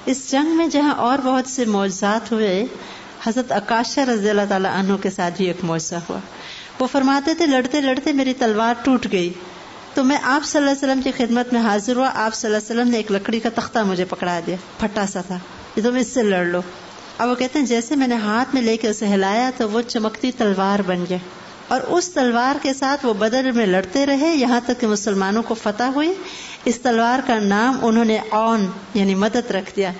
اس جنگ میں جہاں اور بہت سے معجزات ہوئے، حضرت عکاشہ رضی اللہ تعالیٰ عنہ کے ساتھ بھی ایک معجزہ ہوا. وہ فرماتے تھے لڑتے لڑتے میری تلوار ٹوٹ گئی تو میں آپ صلی اللہ علیہ وسلم کی خدمت میں حاضر ہوا. آپ صلی اللہ علیہ وسلم نے ایک لکڑی کا تختہ مجھے پکڑا دیا، پھٹا سا تھا، یہ تم اس سے لڑ لو. اب وہ کہتے ہیں جیسے میں نے ہاتھ میں لے کے اسے ہلایا تو وہ چمکتی تلوار بن گیا، اور اس تلوار کے ساتھ وہ بدر میں لڑتے رہے یہاں تک کہ مسلمانوں کو فتح ہوئی. اس تلوار کا نام انہوں نے عون یعنی مدد رکھ دیا،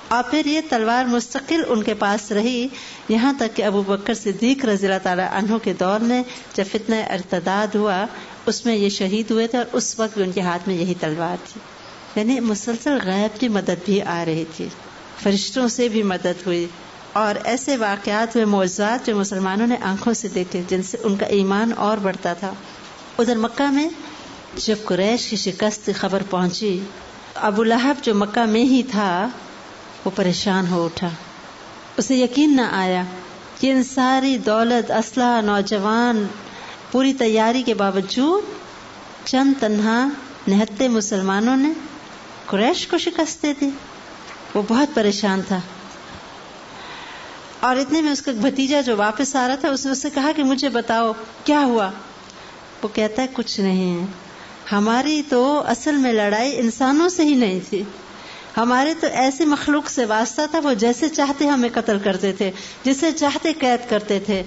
اور پھر یہ تلوار مستقل ان کے پاس رہی یہاں تک کہ ابو بکر صدیق رضی اللہ تعالیٰ عنہ کے دور میں جب فتنہ ارتداد ہوا اس میں یہ شہید ہوئے تھے، اور اس وقت بھی ان کے ہاتھ میں یہی تلوار تھی. یعنی مسلسل غیب کی مدد بھی آ رہی تھی، فرشتوں سے بھی مدد ہوئی، اور ایسے واقعات و معجزات جو مسلمانوں نے آنکھوں سے دیکھے جن سے ان کا ایمان اور بڑھتا تھا. ادھر مکہ میں جب قریش کی شکست کی خبر پہنچی، ابو لہب جو مکہ میں ہی تھا وہ پریشان ہو اٹھا. اسے یقین نہ آیا کہ ان ساری دولت، اسلحہ، نوجوان، پوری تیاری کے باوجود چند تنہا نہتے مسلمانوں نے قریش کو شکست دے دی. وہ بہت پریشان تھا، اور اتنے میں اس کا بھتیجا جو واپس آ رہا تھا اس نے اس سے کہا کہ مجھے بتاؤ کیا ہوا. وہ کہتا ہے کچھ نہیں، ہماری تو اصل میں لڑائی انسانوں سے ہی نہیں تھی، ہمارے تو ایسی مخلوق سے واسطہ تھا، وہ جیسے چاہتے ہمیں قتل کرتے تھے، جسے چاہتے قید کرتے تھے.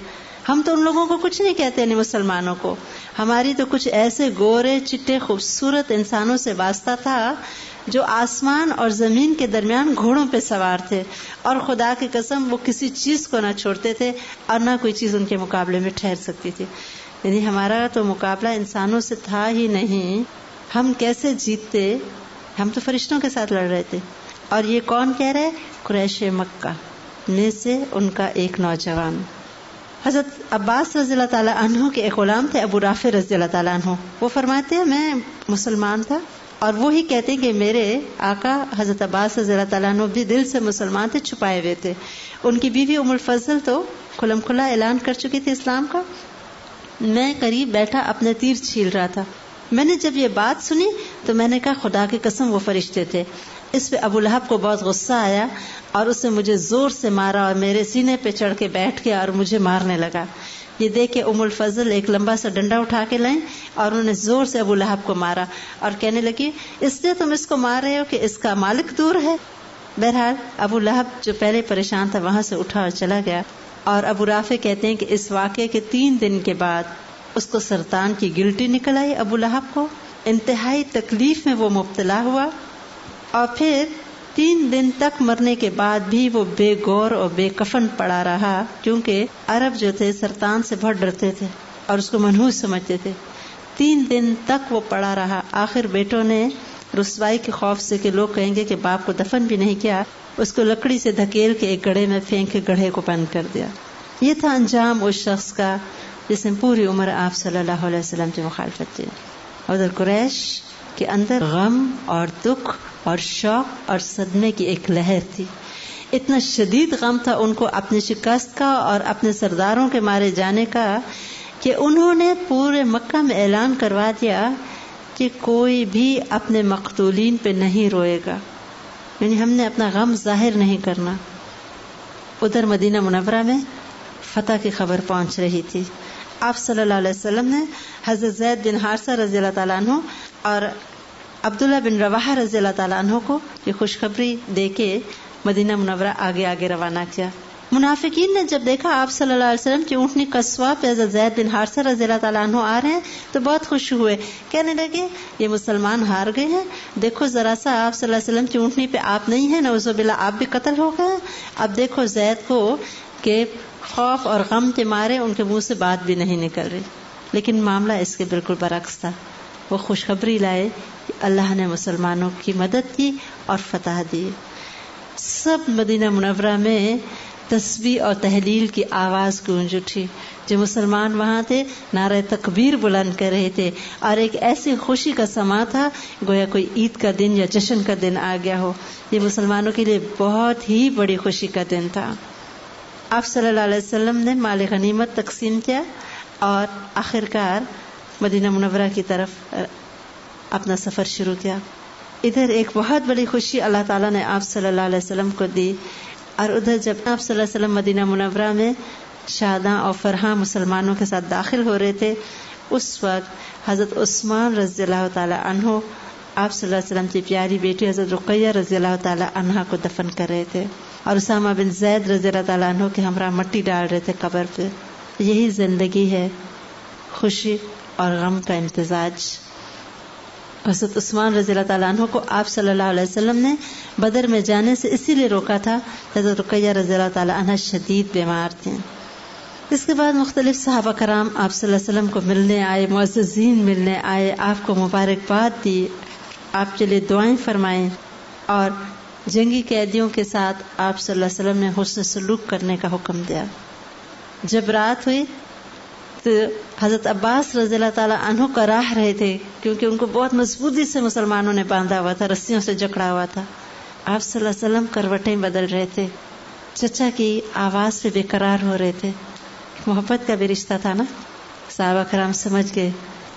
ہم تو ان لوگوں کو کچھ نہیں کہتے نہیں مسلمانوں کو، ہماری تو کچھ ایسے گورے چٹے خوبصورت انسانوں سے واسطہ تھا جو آسمان اور زمین کے درمیان گھوڑوں پہ سوار تھے، اور خدا کی قسم وہ کسی چیز کو نہ چھوڑتے تھے اور نہ کوئی چیز ان کے مقابلے میں ٹھہر سکتی تھی. یعنی ہمارا تو مقابلہ انسانوں سے تھا ہی نہیں، ہم کیسے جیتتے، ہم تو فرشتوں کے ساتھ لڑ رہے تھے. اور یہ کون کہہ رہے؟ قریش مکہ میں سے ان کا ایک نوجوان. حضرت عباس رضی اللہ تعالیٰ عنہ کے ایک غلام تھے ابو رافع رضی اللہ تعالیٰ عنہ. وہ فرماتے ہیں میں مسلمان تھا، اور وہی کہتے ہیں کہ میرے آقا حضرت عباس رضی اللہ تعالیٰ عنہ بھی دل سے مسلمان تھے، چھپائے ہوئے تھے. ان کی بیوی ام الفضل تو کھلم کھلا اعلان کر چکی تھی اسلام کا. میں قریب بیٹھا اپنے تیر چھیل رہا تھا، میں نے جب یہ بات سنی تو میں نے کہا خدا کی قسم وہ فرشتے تھے. اس پہ ابو لہب کو بہت غصہ آیا اور اس نے مجھے زور سے مارا اور میرے سینے پہ چڑھ کے بیٹھ گیا اور مجھے مارنے لگا. یہ دیکھ کے ام الفضل ایک لمبا سا ڈنڈا اٹھا کے لائیں اور انہوں نے زور سے ابو لہب کو مارا اور کہنے لگی اس لیے تم اس کو مار رہے ہو کہ اس کا مالک دور ہے. بہرحال ابو لہب جو پہلے پریشان تھا وہاں سے اٹھا اور چلا گیا. اور ابو رافع کہتے ہیں کہ اس واقعے کے 3 دن کے بعد اس کو سرطان کی گلٹی نکل آئی. ابو لہب کو انتہائی تکلیف میں وہ مبتلا ہوا، اور پھر 3 دن تک مرنے کے بعد بھی وہ بے گور اور بے کفن پڑا رہا، کیونکہ عرب جو تھے سرطان سے بہت ڈرتے تھے اور اس کو منحوس سمجھتے تھے. 3 دن تک وہ پڑا رہا. آخر بیٹوں نے رسوائی کے خوف سے کہ لوگ کہیں گے کہ باپ کو دفن بھی نہیں کیا، اس کو لکڑی سے دھکیل کے ایک گڑھے میں پھینک کے گڑھے کو بند کر دیا. یہ تھا انجام اس شخص کا جس نے پوری عمر آپ صلی اللہ علیہ وسلم کی مخالفت کی. ادھر قریش کے اندر غم اور دکھ اور شوق اور صدمے کی ایک لہر تھی. اتنا شدید غم تھا ان کو اپنی شکست کا اور اپنے سرداروں کے مارے جانے کا کہ انہوں نے پورے مکہ میں اعلان کروا دیا کہ کوئی بھی اپنے مقتولین پہ نہیں روئے گا، یعنی ہم نے اپنا غم ظاہر نہیں کرنا. ادھر مدینہ منورہ میں فتح کی خبر پہنچ رہی تھی. آپ صلی اللہ علیہ وسلم نے حضرت زید بن حارثہ رضی اللہ تعالیٰ عنہ اور عبداللہ بن رواحہ رضی اللہ تعالیٰ عنہ کو یہ خوشخبری دے کے مدینہ منورہ آگے آگے روانہ کیا. منافقین نے جب دیکھا آپ صلی اللہ علیہ وسلم کی اونٹنی قصوہ پہ حضرت زید بن حارثہ رضی اللہ تعالیٰ عنہ آ رہے ہیں تو بہت خوش ہوئے. کہنے لگے یہ مسلمان ہار گئے ہیں، دیکھو ذرا سا آپ صلی اللہ علیہ وسلم کی اونٹنی پہ آپ نہیں ہیں، نعوذ باللہ آپ بھی قتل ہو گئے. اب دیکھو زید کو کہ خوف اور غم کے مارے ان کے منہ سے بات بھی نہیں نکل رہی. لیکن معاملہ اس کے بالکل برعکس تھا. وہ خوشخبری لائے کہ اللہ نے مسلمانوں کی مدد کی اور فتح دی. سب مدینہ منورہ میں تسبیح اور تحلیل کی آواز گونج اٹھی. جو مسلمان وہاں تھے نعرہ تکبیر بلند کر رہے تھے، اور ایک ایسی خوشی کا سما تھا گویا کوئی عید کا دن یا جشن کا دن آ گیا ہو. یہ مسلمانوں کے لیے بہت ہی بڑی خوشی کا دن تھا. آپ صلی اللہ علیہ وسلم نے مال غنیمت تقسیم کیا اور آخرکار مدینہ منورہ کی طرف اپنا سفر شروع کیا. ادھر ایک بہت بڑی خوشی اللہ تعالیٰ نے آپ صلی اللہ علیہ وسلم کو دی، اور ادھر جب آپ صلی اللہ علیہ وسلم مدینہ منورہ میں شاداں اور فرحاں مسلمانوں کے ساتھ داخل ہو رہے تھے، اس وقت حضرت عثمان رضی اللہ تعالی عنہ آپ صلی اللہ علیہ وسلم کی پیاری بیٹی حضرت رقیہ رضی اللہ تعالی عنہا کو دفن کر رہے تھے، اور اسامہ بن زید رضی اللہ تعالی عنہ کے ہمراہ مٹی ڈال رہے تھے قبر پہ. یہی زندگی ہے، خوشی اور غم کا امتزاج. حضرت عثمان رضی اللہ تعالیٰ عنہ کو آپ صلی اللہ علیہ وسلم نے بدر میں جانے سے اسی لیے روکا تھا. حضرت رقیہ رضی اللہ تعالیٰ عنہ شدید بیمار تھیں. اس کے بعد مختلف صحابہ کرام آپ صلی اللہ علیہ وسلم کو ملنے آئے، معززین ملنے آئے، آپ کو مبارکباد دی، آپ کے لیے دعائیں فرمائیں، اور جنگی قیدیوں کے ساتھ آپ صلی اللہ علیہ وسلم نے حسن سلوک کرنے کا حکم دیا. جب رات ہوئی تو حضرت عباس رضی اللہ تعالیٰ عنہ کراہ رہے تھے، کیونکہ ان کو بہت مضبوطی سے مسلمانوں نے باندھا ہوا تھا، رسیوں سے جکڑا ہوا تھا. آپ صلی اللہ علیہ وسلم کروٹیں بدل رہے تھے، چچا کی آواز پہ بے قرار ہو رہے تھے. محبت کا بھی رشتہ تھا نا. صحابہ کرام سمجھ گئے،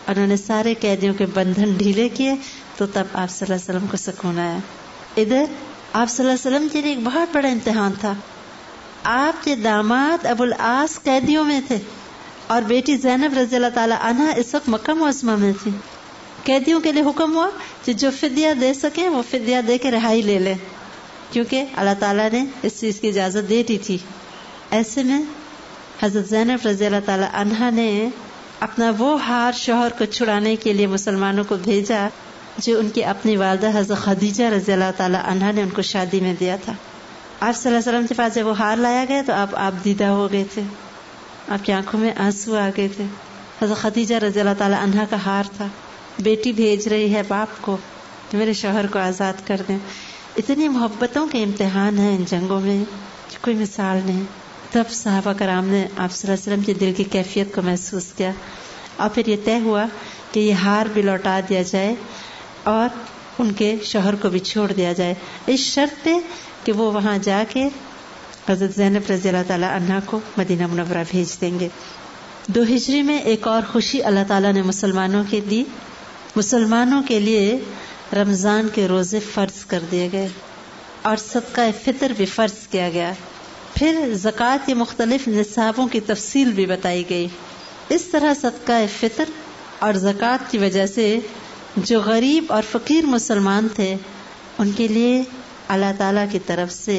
انہوں نے سارے قیدیوں کے بندھن ڈھیلے کیے، تو تب آپ صلی اللہ علیہ وسلم کو سکون آیا. ادھر آپ صلی اللہ علیہ وسلم کے لیے ایک بہت بڑا امتحان تھا. آپ کے داماد ابو العاص قیدیوں میں تھے، اور بیٹی زینب رضی اللہ تعالی عنہا اس وقت مکہ معظمہ میں تھی. قیدیوں کے لیے حکم ہوا کہ جو فدیہ دے سکیں وہ فدیہ دے کے رہائی لے لیں، کیونکہ اللہ تعالیٰ نے اس چیز کی اجازت دے دی تھی. ایسے میں حضرت زینب رضی اللہ تعالی عنہا نے اپنا وہ ہار شوہر کو چھڑانے کے لیے مسلمانوں کو بھیجا جو ان کی اپنی والدہ حضرت خدیجہ رضی اللہ تعالی عنہا نے ان کو شادی میں دیا تھا. آپ صلی اللہ علیہ وسلم کے پاس جب وہ ہار لایا گیا تو آپ دیدہ ہو گئے تھے، آپ کی آنکھوں میں آنسو آ گئے تھے. حضرت خدیجہ رضی اللہ تعالی عنہا کا ہار تھا. بیٹی بھیج رہی ہے باپ کو کہ میرے شوہر کو آزاد کر دیں. اتنی محبتوں کے امتحان ہیں ان جنگوں میں کہ کوئی مثال نہیں. تب صحابہ کرام نے آپ صلی اللہ علیہ وسلم کے دل کی کیفیت کو محسوس کیا، اور پھر یہ طے ہوا کہ یہ ہار بھی لوٹا دیا جائے اور ان کے شوہر کو بھی چھوڑ دیا جائے، اس شرط پہ کہ وہ وہاں جا کے حضرت زینب رضی اللہ تعالی عنہا کو مدینہ منورہ بھیج دیں گے. 2 ہجری میں ایک اور خوشی اللہ تعالیٰ نے مسلمانوں کے دی. مسلمانوں کے لیے رمضان کے روزے فرض کر دیے گئے اور صدقہ فطر بھی فرض کیا گیا. پھر زکوٰۃ کے مختلف نصابوں کی تفصیل بھی بتائی گئی. اس طرح صدقہ فطر اور زکوٰۃ کی وجہ سے جو غریب اور فقیر مسلمان تھے ان کے لیے اللہ تعالیٰ کی طرف سے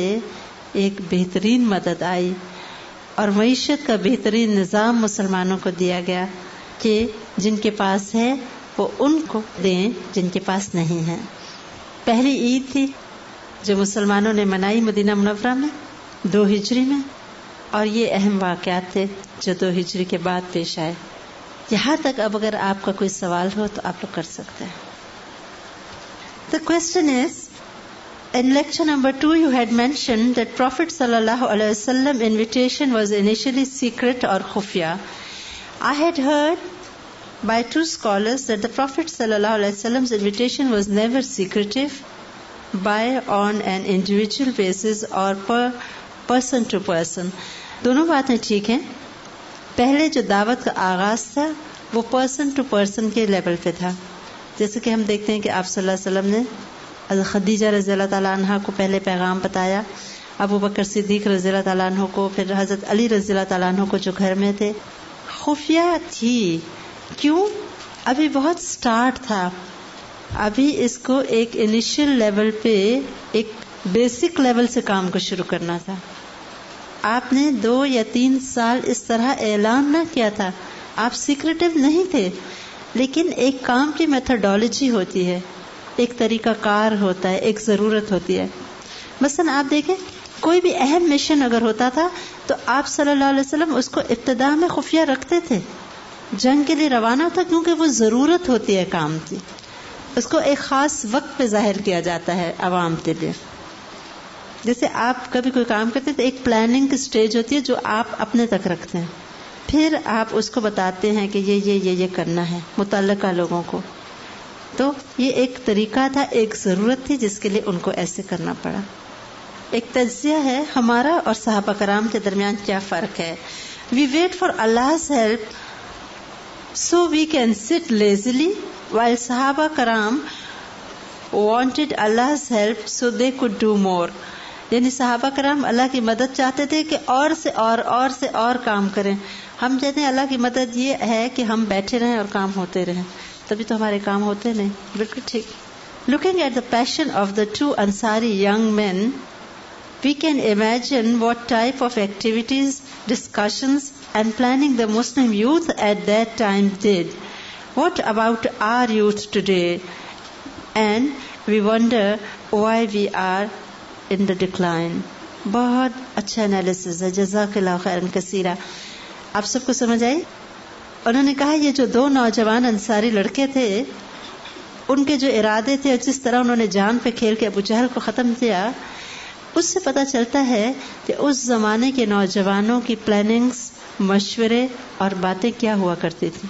ایک بہترین مدد آئی، اور معیشت کا بہترین نظام مسلمانوں کو دیا گیا کہ جن کے پاس ہے وہ ان کو دیں جن کے پاس نہیں ہے. پہلی عید تھی جو مسلمانوں نے منائی مدینہ منورہ میں 2 ہجری میں، اور یہ اہم واقعات تھے جو 2 ہجری کے بعد پیش آئے. یہاں تک اب اگر آپ کا کوئی سوال ہو تو آپ لوگ کر سکتے ہیں. The question is, in lecture number 2 you had mentioned that Prophet sallallahu alaihi wasallam invitation was initially secret or khufya. I had heard by 2 scholars that the Prophet sallallahu alaihi wasallam's invitation was never secretive, by on an individual basis or person to person. دونوں باتیں ٹھیک ہیں. پہلے جو دعوت کا آغاز تھا وہ پرسن ٹو پرسن کے لیول پہ تھا، جیسے کہ ہم دیکھتے ہیں کہ آپ صلی اللہ علیہ وسلم نے حضرت خدیجہ رضی اللہ تعالیٰ عنہ کو پہلے پیغام بتایا، ابو بکر صدیق رضی اللہ تعالیٰ عنہ کو، پھر حضرت علی رضی اللہ تعالیٰ عنہ کو جو گھر میں تھے. خفیہ تھی، کیوں؟ ابھی بہت سٹارٹ تھا، ابھی اس کو ایک انیشل لیول پہ ایک بیسک لیول سے کام کو شروع کرنا تھا. آپ نے 2 یا 3 سال اس طرح اعلان نہ کیا تھا. آپ سیکریٹو نہیں تھے، لیکن ایک کام کی میتھڈالوجی ہوتی ہے، ایک طریقہ کار ہوتا ہے، ایک ضرورت ہوتی ہے. مثلا آپ دیکھیں کوئی بھی اہم مشن اگر ہوتا تھا تو آپ صلی اللہ علیہ وسلم اس کو ابتدا میں خفیہ رکھتے تھے. جنگ کے لیے روانہ تھا کیونکہ وہ ضرورت ہوتی ہے کام کی، اس کو ایک خاص وقت پہ ظاہر کیا جاتا ہے عوام کے لیے. جیسے آپ کبھی کوئی کام کرتے تو ایک پلاننگ کی سٹیج ہوتی ہے جو آپ اپنے تک رکھتے ہیں، پھر آپ اس کو بتاتے ہیں کہ یہ کرنا ہے متعلقہ لوگوں کو. تو یہ ایک طریقہ تھا، ایک ضرورت تھی جس کے لیے ان کو ایسے کرنا پڑا. ایک تجزیہ ہے ہمارا اور صحابہ کرام کے درمیان کیا فرق ہے. We wait for Allah's help so we can sit lazily, while صحابہ کرام wanted Allah's help so they could do more. یعنی صحابہ کرام اللہ کی مدد چاہتے تھے کہ اور سے اور کام کریں. ہم کہتے ہیں اللہ کی مدد یہ ہے کہ ہم بیٹھے رہیں اور کام ہوتے رہیں, تبھی تو ہمارے کام ہوتے نہیں. بالکل ٹھیک. Looking at the passion of the two Ansari young men, we can imagine what type of activities, discussions, and planning the Muslim youth at that time did. What about our youth today? And we wonder why we are in the decline. بہت اچھا analysis ہے. جزاک اللہ خیرا کثیرا. آپ سب کو سمجھ آئی؟ انہوں نے کہا یہ جو دو نوجوان انصاری لڑکے تھے, ان کے جو ارادے تھے اور جس طرح انہوں نے جان پہ کھیل کے ابو جہل کو ختم کیا, اس سے پتہ چلتا ہے کہ اس زمانے کے نوجوانوں کی پلاننگز, مشورے اور باتیں کیا ہوا کرتی تھی.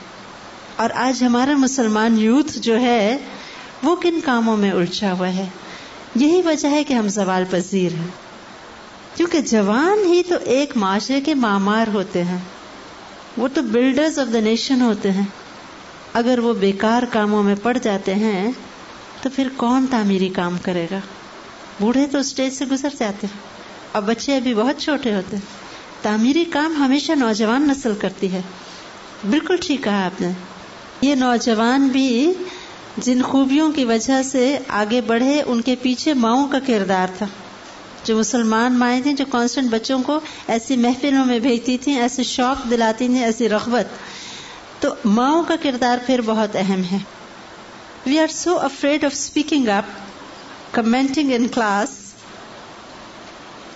اور آج ہمارا مسلمان یوتھ جو ہے وہ کن کاموں میں الجھا ہوا ہے. یہی وجہ ہے کہ ہم زوال پذیر ہیں, کیونکہ جوان ہی تو ایک معاشرے کے معمار ہوتے ہیں, وہ تو بلڈرز آف دا نیشن ہوتے ہیں. اگر وہ بیکار کاموں میں پڑ جاتے ہیں تو پھر کون تعمیری کام کرے گا؟ بوڑھے تو اسٹیج سے گزر جاتے ہیں اور بچے ابھی بہت چھوٹے ہوتے ہیں. تعمیری کام ہمیشہ نوجوان نسل کرتی ہے. بالکل ٹھیک کہا آپ نے. یہ نوجوان بھی جن خوبیوں کی وجہ سے آگے بڑھے, ان کے پیچھے ماؤں کا کردار تھا. جو مسلمان مائیں تھیں جو کانسٹنٹ بچوں کو ایسی محفلوں میں بھیجتی تھیں, ایسے شوق دلاتی تھیں, ایسی رغبت, تو ماؤں کا کردار پھر بہت اہم ہے. We are so afraid of speaking up, commenting in class,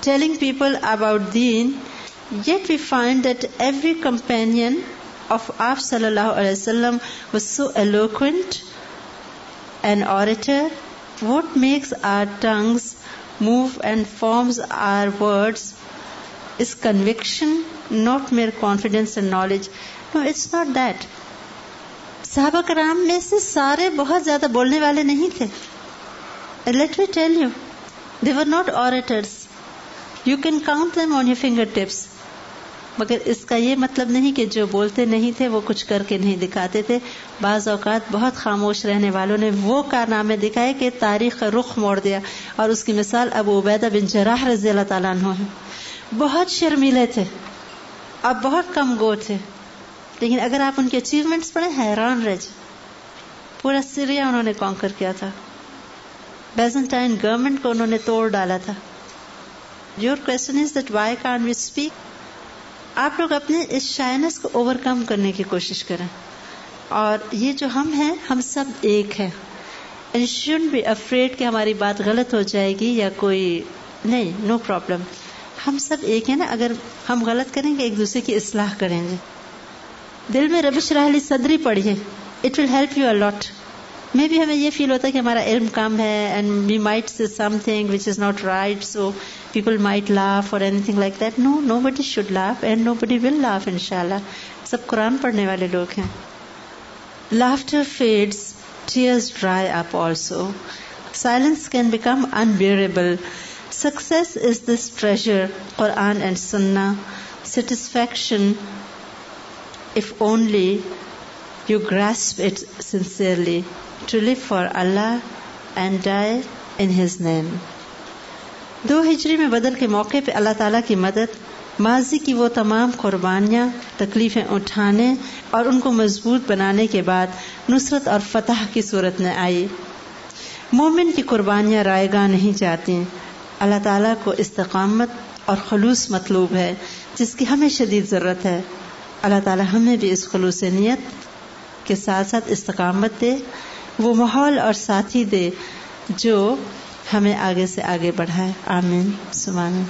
telling people about deen, yet we find that every companion of Aap sallallahu alaihi wasallam was so eloquent, an orator. What makes our tongues move and forms our words is conviction, not mere confidence and knowledge. No, it's not that. صحابہ کرام میں سے سارے بہت زیادہ بولنے والے نہیں تھے. Let me tell you, they were not orators. You can count them on your fingertips. مگر اس کا یہ مطلب نہیں کہ جو بولتے نہیں تھے وہ کچھ کر کے نہیں دکھاتے تھے. بعض اوقات بہت خاموش رہنے والوں نے وہ کارنامے دکھائے کہ تاریخ کا رخ موڑ دیا, اور اس کی مثال ابو عبیدہ بن جراح رضی اللہ تعالیٰ عنہ ہے. بہت شرمیلے تھے, اب بہت کم گو تھے, لیکن اگر آپ ان کے اچیومنٹس پڑھیں حیران رہ جائیں. پورا سیریا انہوں نے کانکر کیا تھا, بیزنٹائن گورنمنٹ کو انہوں نے توڑ ڈالا تھا. Your question is that why can't we speak? آپ لوگ اپنے اس شائنس کو اوور کم کرنے کی کوشش کریں, اور یہ جو ہم ہیں ہم سب ایک ہیں. And shouldn't be afraid کہ ہماری بات غلط ہو جائے گی یا کوئی نہیں, no problem. ہم سب ایک ہیں نا. اگر ہم غلط کریں گے ایک دوسرے کی اصلاح کریں گے. دل میں رب اشرح لی صدری پڑھیے, it will help you a lot. میں بھی ہمیں یہ فیل ہوتا ہے کہ ہمارا علم کم ہے, and we might say something which is not right, so people might laugh or anything like that. No, nobody should laugh and nobody will laugh inshallah. سب قرآن پڑھنے والے لوگ ہیں. Laughter fades, tears dry up also. Silence can become unbearable. Success is this treasure, Quran and Sunnah. Satisfaction, if only you grasp it sincerely, to live for Allah and die in His name. 2 ہجری میں بدر کے موقع پہ اللہ تعالیٰ کی مدد, ماضی کی وہ تمام قربانیاں, تکلیفیں اٹھانے اور ان کو مضبوط بنانے کے بعد نصرت اور فتح کی صورت میں آئی. مومن کی قربانیاں رائے گاہ نہیں جاتی. اللہ تعالیٰ کو استقامت اور خلوص مطلوب ہے, جس کی ہمیں شدید ضرورت ہے. اللہ تعالیٰ ہمیں بھی اس خلوص نیت کے ساتھ ساتھ استقامت دے, وہ ماحول اور ساتھی دے جو ہمیں آگے سے آگے بڑھائے. آمین ثم آمین.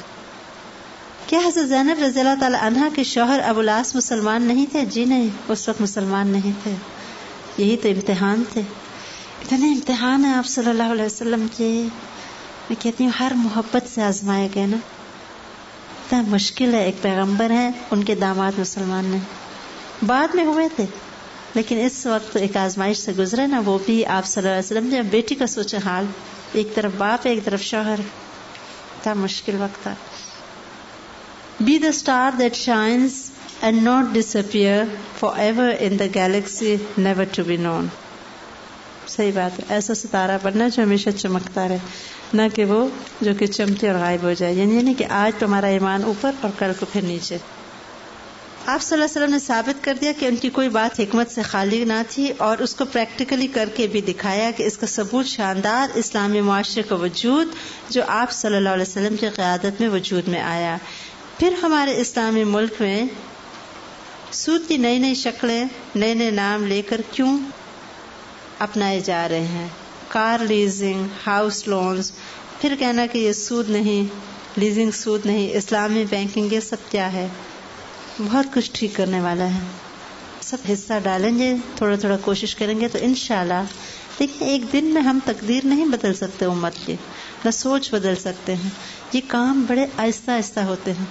کیا حضرت زینب رضی اللہ تعالی عنہا کے شوہر ابو العاص مسلمان نہیں تھے؟ جی نہیں, اس وقت مسلمان نہیں تھے. یہی تو امتحان تھے. اتنے امتحان ہیں آپ صلی اللہ علیہ وسلم کے, میں کہتی ہوں ہر محبت سے آزمائے گئے نا. اتنا مشکل ہے, ایک پیغمبر ہیں, ان کے داماد مسلمان نہیں, بعد میں ہوئے تھے, لیکن اس وقت ایک آزمائش سے گزرے نا, وہ بھی آپ صلی اللہ علیہ وسلم نے. بیٹی کا سوچے حال, ایک طرف باپ ہے ایک طرف شوہر, تھا مشکل وقت تھا. Be the star that shines and not disappear forever in the galaxy never to be known. صحیح بات ہے. ایسا ستارہ بننا جو ہمیشہ چمکتا رہے, نہ کہ وہ جو کہ چمکے اور غائب ہو جائے. یعنی نہیں کہ آج تو ہمارا ایمان اوپر اور کل کو پھر نیچے. آپ صلی اللہ علیہ وسلم نے ثابت کر دیا کہ ان کی کوئی بات حکمت سے خالی نہ تھی, اور اس کو پریکٹیکلی کر کے بھی دکھایا کہ اس کا ثبوت شاندار اسلامی معاشرے کا وجود جو آپ صلی اللہ علیہ وسلم کی قیادت میں وجود میں آیا. پھر ہمارے اسلامی ملک میں سود کی نئی نئی شکلیں, نئے نئے نام لے کر کیوں اپنائے جا رہے ہیں. کار لیزنگ, ہاؤس لونز, پھر کہنا کہ یہ سود نہیں, لیزنگ سود نہیں, اسلامی بینکنگ, یہ سب کیا ہے؟ بہت کچھ ٹھیک کرنے والا ہے. سب حصہ ڈالیں گے, تھوڑا تھوڑا کوشش کریں گے تو انشاءاللہ. دیکھیں ایک دن میں ہم تقدیر نہیں بدل سکتے امت کی, نہ سوچ بدل سکتے ہیں. یہ کام بڑے آہستہ آہستہ ہوتے ہیں.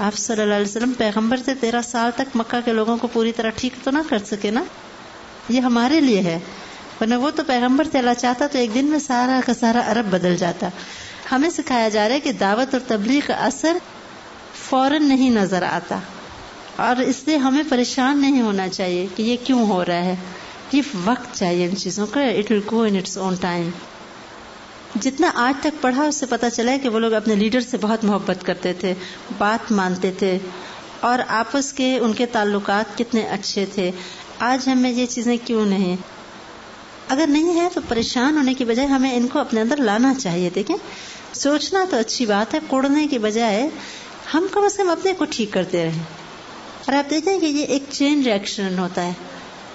آپ صلی اللہ علیہ وسلم پیغمبر سے 13 سال تک مکہ کے لوگوں کو پوری طرح ٹھیک تو نہ کر سکے نا. یہ ہمارے لیے ہے, ورنہ وہ تو پیغمبر سے اللہ چاہتا تو ایک دن میں سارا کا سارا عرب بدل جاتا. ہمیں سکھایا جا رہا ہے کہ دعوت اور تبلیغ کا اثر فوراً نہیں نظر آتا, اور اس لیے ہمیں پریشان نہیں ہونا چاہیے کہ یہ کیوں ہو رہا ہے. یہ وقت چاہیے ان چیزوں کا. It will go in its own time. جتنا آج تک پڑھا اس سے پتہ چلا ہے کہ وہ لوگ اپنے لیڈر سے بہت محبت کرتے تھے, بات مانتے تھے, اور آپس کے ان کے تعلقات کتنے اچھے تھے. آج ہمیں یہ چیزیں کیوں نہیں؟ اگر نہیں ہے تو پریشان ہونے کی بجائے ہمیں ان کو اپنے اندر لانا چاہیے. دیکھیں سوچنا تو اچھی بات ہے, کوڑنے کی بجائے ہم کم از کم اپنے کو ٹھیک کرتے رہیں. اور آپ دیکھیں کہ یہ ایک چین ریئیکشن ہوتا ہے.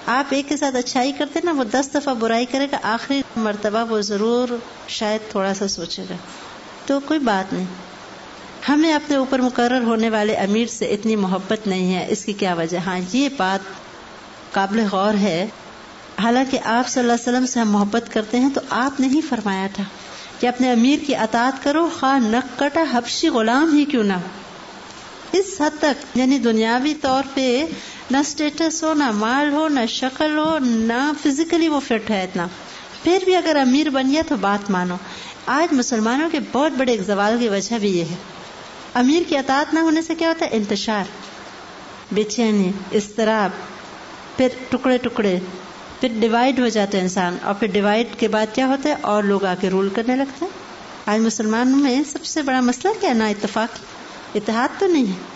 آپ ایک کے ساتھ اچھائی کرتے نا, وہ 10 دفعہ برائی کرے گا, آخری مرتبہ وہ ضرور شاید تھوڑا سا سوچے گا. تو کوئی بات نہیں, ہمیں اپنے اوپر مقرر ہونے والے امیر سے اتنی محبت نہیں ہے. اس کی کیا وجہ؟ ہاں یہ بات قابل غور ہے. حالانکہ آپ صلی اللہ علیہ وسلم سے ہم محبت کرتے ہیں تو آپ نے ہی فرمایا تھا کہ اپنے امیر کی اطاعت کرو, خواہ نک کٹا حبشی غلام ہی کیوں نہ. اس حد تک یعنی دنیاوی طور پہ نہ سٹیٹس ہو, نہ مال ہو, نہ شکل ہو, نہ فزیکلی وہ فٹ ہے اتنا, پھر بھی اگر امیر بن گیا تو بات مانو. آج مسلمانوں کے بہت بڑے ایک زوال کی وجہ بھی یہ ہے. امیر کی اطاعت نہ ہونے سے کیا ہوتا ہے؟ انتشار, بے چینی, اضطراب, پھر ٹکڑے ٹکڑے, پھر ڈیوائیڈ ہو جاتا ہے انسان, اور پھر ڈیوائیڈ کے بعد کیا ہوتا ہے؟ اور لوگ آ کے رول کرنے لگتے ہیں. آج مسلمانوں میں سب سے بڑا مسئلہ کیا ہے؟ نا اتفاق, اتحاد تو نہیں ہے.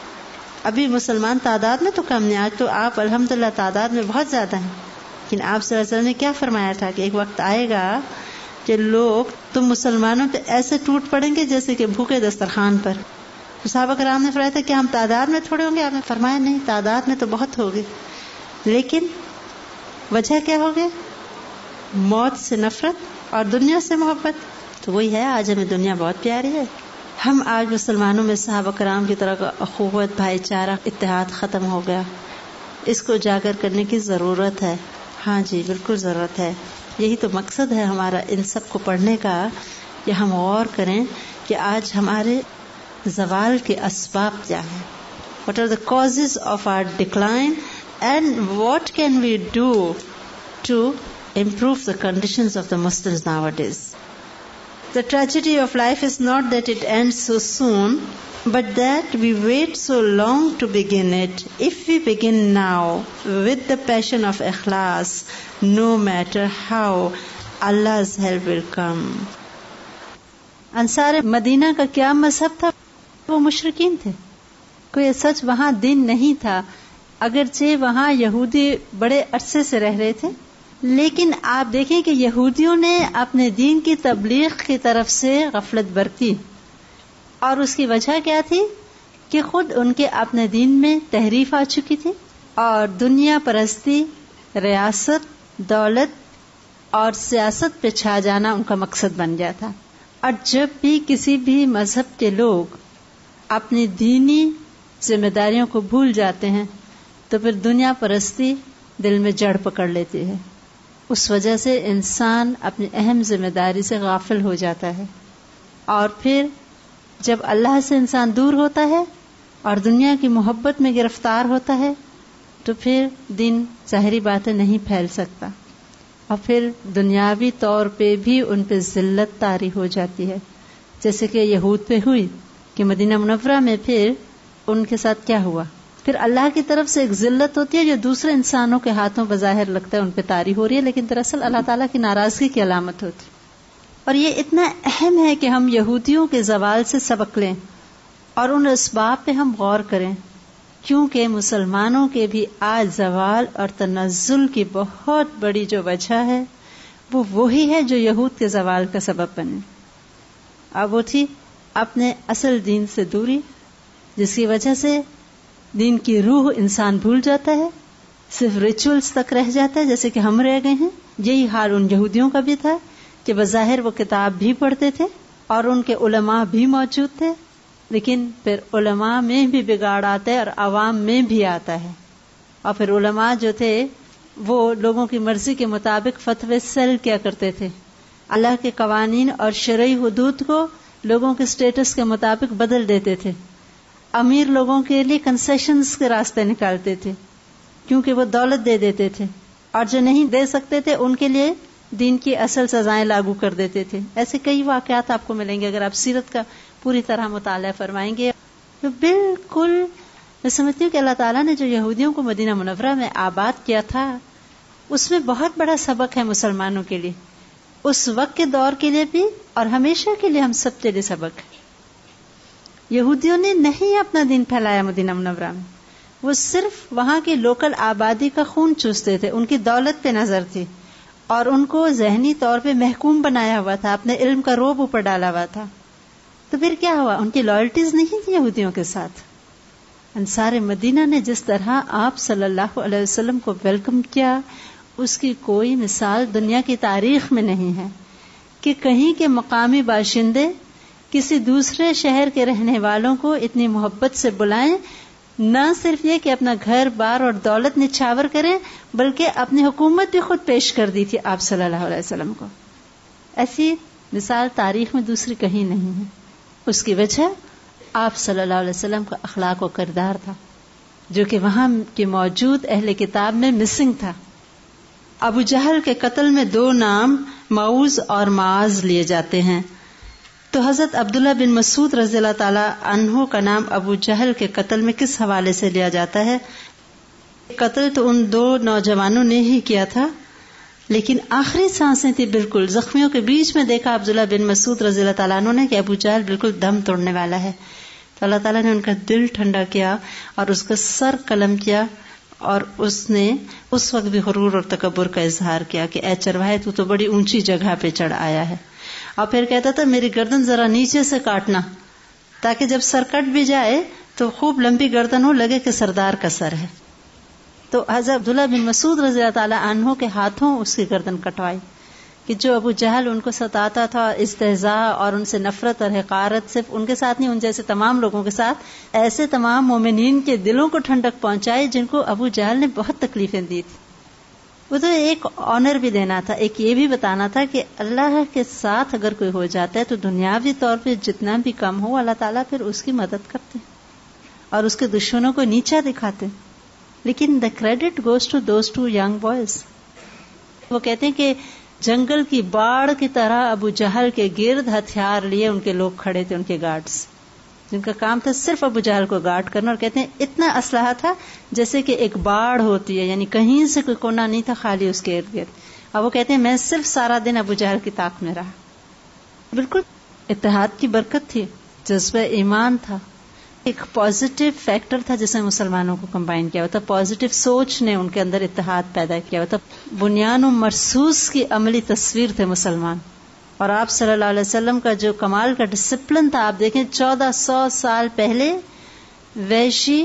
ابھی مسلمان تعداد میں تو کم نہیں, آج تو آپ الحمدللہ تعداد میں بہت زیادہ ہیں. لیکن آپ صلی اللہ علیہ وسلم نے کیا فرمایا تھا کہ ایک وقت آئے گا کہ لوگ تم مسلمانوں پہ ایسے ٹوٹ پڑیں گے جیسے کہ بھوکے دسترخوان پر. صحابہ کرام نے فرمایا تھا کہ ہم تعداد میں تھوڑے ہوں گے. آپ نے فرمایا نہیں, تعداد میں تو بہت ہوگے, لیکن وجہ کیا ہوگی؟ موت سے نفرت اور دنیا سے محبت. تو وہی ہے, آج ہمیں دنیا بہت پیاری ہے. ہم آج مسلمانوں میں صحابہ کرام کی طرح کا اخوت, بھائی چارہ, اتحاد ختم ہو گیا. اس کو اجاگر کرنے کی ضرورت ہے. ہاں جی بالکل ضرورت ہے. یہی تو مقصد ہے ہمارا ان سب کو پڑھنے کا, کہ ہم غور کریں کہ آج ہمارے زوال کے اسباب کیا ہیں. What are the causes of our decline and what can we do to improve the conditions of the Muslims nowadays? The tragedy of life is not that it ends so soon, but that we wait so long to begin it. If we begin now with the passion of ikhlas, no matter how, Allah's help will come. انصار مدینہ کا کیا مذہب تھا؟ وہ مشرکین تھے. کوئی سچ وہاں دین نہیں تھا, اگرچہ وہاں یہودی بڑے عرصے سے رہ رہے تھے. لیکن آپ دیکھیں کہ یہودیوں نے اپنے دین کی تبلیغ کی طرف سے غفلت برتی, اور اس کی وجہ کیا تھی کہ خود ان کے اپنے دین میں تحریف آ چکی تھی, اور دنیا پرستی, ریاست, دولت اور سیاست پہ چھا جانا ان کا مقصد بن گیا تھا. اور جب بھی کسی بھی مذہب کے لوگ اپنی دینی ذمہ داریوں کو بھول جاتے ہیں تو پھر دنیا پرستی دل میں جڑ پکڑ لیتی ہے. اس وجہ سے انسان اپنی اہم ذمہ داری سے غافل ہو جاتا ہے, اور پھر جب اللہ سے انسان دور ہوتا ہے اور دنیا کی محبت میں گرفتار ہوتا ہے تو پھر دین ظاہری باتیں نہیں پھیل سکتا, اور پھر دنیاوی طور پہ بھی ان پہ ذلت طاری ہو جاتی ہے, جیسے کہ یہود پہ ہوئی کہ مدینہ منورہ میں پھر ان کے ساتھ کیا ہوا؟ پھر اللہ کی طرف سے ایک ذلت ہوتی ہے جو دوسرے انسانوں کے ہاتھوں بظاہر لگتا ہے ان پہ طاری ہو رہی ہے، لیکن دراصل اللہ تعالیٰ کی ناراضگی کی علامت ہوتی ہے. اور یہ اتنا اہم ہے کہ ہم یہودیوں کے زوال سے سبق لیں اور ان اسباب پہ ہم غور کریں، کیونکہ مسلمانوں کے بھی آج زوال اور تنزل کی بہت بڑی جو وجہ ہے وہ وہی ہے جو یہود کے زوال کا سبب بنے. اب وہ تھی اپنے اصل دین سے دوری، جس کی وجہ سے دین کی روح انسان بھول جاتا ہے، صرف ریچولز تک رہ جاتا ہے جیسے کہ ہم رہ گئے ہیں. یہی حال ان یہودیوں کا بھی تھا کہ بظاہر وہ کتاب بھی پڑھتے تھے اور ان کے علماء بھی موجود تھے، لیکن پھر علماء میں بھی بگاڑ آتا ہے اور عوام میں بھی آتا ہے. اور پھر علماء جو تھے وہ لوگوں کی مرضی کے مطابق فتوے سیل کیا کرتے تھے، اللہ کے قوانین اور شرعی حدود کو لوگوں کے سٹیٹس کے مطابق بدل دیتے تھے. امیر لوگوں کے لیے کنسیشنز کے راستے نکالتے تھے کیونکہ وہ دولت دے دیتے تھے، اور جو نہیں دے سکتے تھے ان کے لیے دین کی اصل سزائیں لاگو کر دیتے تھے. ایسے کئی واقعات آپ کو ملیں گے اگر آپ سیرت کا پوری طرح مطالعہ فرمائیں گے. تو بالکل میں سمجھتی ہوں کہ اللہ تعالیٰ نے جو یہودیوں کو مدینہ منورہ میں آباد کیا تھا اس میں بہت بڑا سبق ہے مسلمانوں کے لیے، اس وقت کے دور کے لیے بھی اور ہمیشہ کے لیے ہم سب کے لیے سبق ہے. یہودیوں نے نہیں اپنا دین پھیلایا مدینہ منورہ میں، وہ صرف وہاں کی لوکل آبادی کا خون چوستے تھے، ان کی دولت پہ نظر تھی اور ان کو ذہنی طور پہ محکوم بنایا ہوا تھا، اپنے علم کا روب اوپر ڈالا ہوا تھا. تو پھر کیا ہوا؟ ان کی لائلٹیز نہیں تھی یہودیوں کے ساتھ. انصار مدینہ نے جس طرح آپ صلی اللہ علیہ وسلم کو ویلکم کیا اس کی کوئی مثال دنیا کی تاریخ میں نہیں ہے کہ کہیں کے مقامی باشندے کسی دوسرے شہر کے رہنے والوں کو اتنی محبت سے بلائیں، نہ صرف یہ کہ اپنا گھر بار اور دولت نچھاور کریں بلکہ اپنی حکومت بھی خود پیش کر دی تھی آپ صلی اللہ علیہ وسلم کو. ایسی مثال تاریخ میں دوسری کہیں نہیں ہے. اس کی وجہ آپ صلی اللہ علیہ وسلم کا اخلاق و کردار تھا جو کہ وہاں کے موجود اہل کتاب میں مسنگ تھا. ابو جہل کے قتل میں دو نام معوذ اور معاذ لیے جاتے ہیں، تو حضرت عبداللہ بن مسعود رضی اللہ تعالی عنہ کا نام ابو جہل کے قتل میں کس حوالے سے لیا جاتا ہے؟ قتل تو ان دو نوجوانوں نے ہی کیا تھا، لیکن آخری سانسیں تھی بالکل زخمیوں کے بیچ میں دیکھا عبداللہ بن مسعود رضی اللہ تعالیٰ عنہ نے کہ ابو جہل بالکل دم توڑنے والا ہے، تو اللہ تعالیٰ نے ان کا دل ٹھنڈا کیا اور اس کا سر قلم کیا، اور اس نے اس وقت بھی غرور اور تکبر کا اظہار کیا کہ اے چرواہے تو تو بڑی اونچی جگہ پہ چڑھ آیا ہے. اور پھر کہتا تھا میری گردن ذرا نیچے سے کاٹنا تاکہ جب سر کٹ بھی جائے تو خوب لمبی گردن ہو، لگے کہ سردار کا سر ہے. تو حضرت عبداللہ بن مسعود رضی اللہ تعالی عنہ کے ہاتھوں اس کی گردن کٹوائی کہ جو ابو جہل ان کو ستاتا تھا، استہزاء اور ان سے نفرت اور حقارت صرف ان کے ساتھ نہیں، ان جیسے تمام لوگوں کے ساتھ، ایسے تمام مومنین کے دلوں کو ٹھنڈک پہنچائی جن کو ابو جہل نے بہت تکلیفیں دی تھی. وہ تو ایک آنر بھی دینا تھا، ایک یہ بھی بتانا تھا کہ اللہ کے ساتھ اگر کوئی ہو جاتا ہے تو دنیاوی طور پہ جتنا بھی کم ہو اللہ تعالیٰ پھر اس کی مدد کرتے اور اس کے دشمنوں کو نیچا دکھاتے. لیکن the credit goes to those two young boys. وہ کہتے ہیں کہ جنگل کی باڑ کی طرح ابو جہل کے گرد ہتھیار لیے ان کے لوگ کھڑے تھے، ان کے گارڈز جن کا کام تھا صرف ابو جہل کو گارڈ کرنا. اور کہتے ہیں اتنا اسلحہ تھا جیسے کہ ایک باڑ ہوتی ہے، یعنی کہیں سے کوئی کونا نہیں تھا خالی اس کے ارد گرد. اور وہ کہتے ہیں میں صرف سارا دن ابو جہل کی طاق میں رہا. بالکل اتحاد کی برکت تھی، جذبہ ایمان تھا، ایک پازیٹیو فیکٹر تھا جس نے مسلمانوں کو کمبائن کیا ہوا تھا، پازیٹیو سوچ نے ان کے اندر اتحاد پیدا کیا ہوا تھا. بنیان و مرصوص کی عملی تصویر تھے مسلمان. اور آپ صلی اللہ علیہ وسلم کا جو کمال کا ڈسپلن تھا، آپ دیکھیں 1400 سال پہلے ویشی،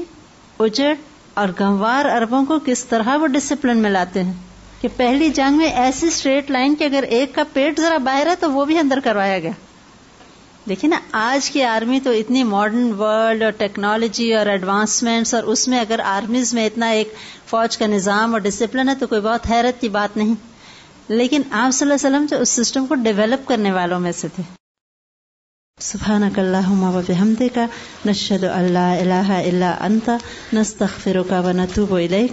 اجڑ اور گنوار عربوں کو کس طرح وہ ڈسپلن میں لاتے ہیں کہ پہلی جنگ میں ایسی اسٹریٹ لائن کہ اگر ایک کا پیٹ ذرا باہر ہے تو وہ بھی اندر کروایا گیا. دیکھیں نا آج کی آرمی تو اتنی ماڈرن ورلڈ اور ٹیکنالوجی اور ایڈوانسمنٹس، اور اس میں اگر آرمیز میں اتنا ایک فوج کا نظام اور ڈسپلن ہے تو کوئی بہت حیرت کی بات نہیں. لیکن آپ صلی اللہ علیہ وسلم جو اس سسٹم کو ڈیولپ کرنے والوں میں سے تھے. سبحانک اللہم و بحمدک نشہد ان لا الہ الا انت نستغفرک و نتوب الیک.